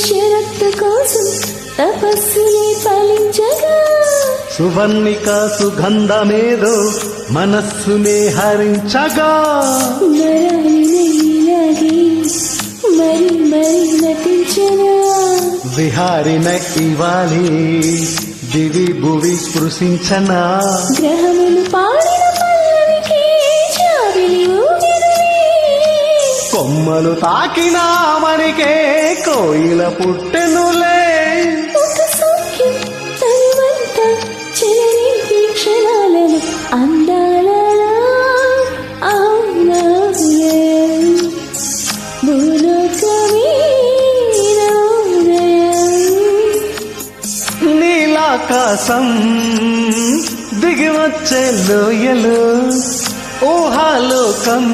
షరత్తు కోసం తపస్సుని ఫలించగా సువర్ణిక సుగంధమేదో మనస్సునే హరించగా నరాలినలాగే మరి మరి నటించగా విహారిన ఇవాలి దివి భువి స్పృశించనా గ్రహములు పాడిన పల్లవికి జాబిలి ఊగినది కొమ్మలు తాకిన మరికే కోయిల పుట్టెనులే ఒక సౌఖ్యం తనువంత చెలరేగి క్షణాలను అందాలలో ఆనాలే భూలోకమే నీలాకాశం దిగివచ్చే లోయలు ఊహాలోకం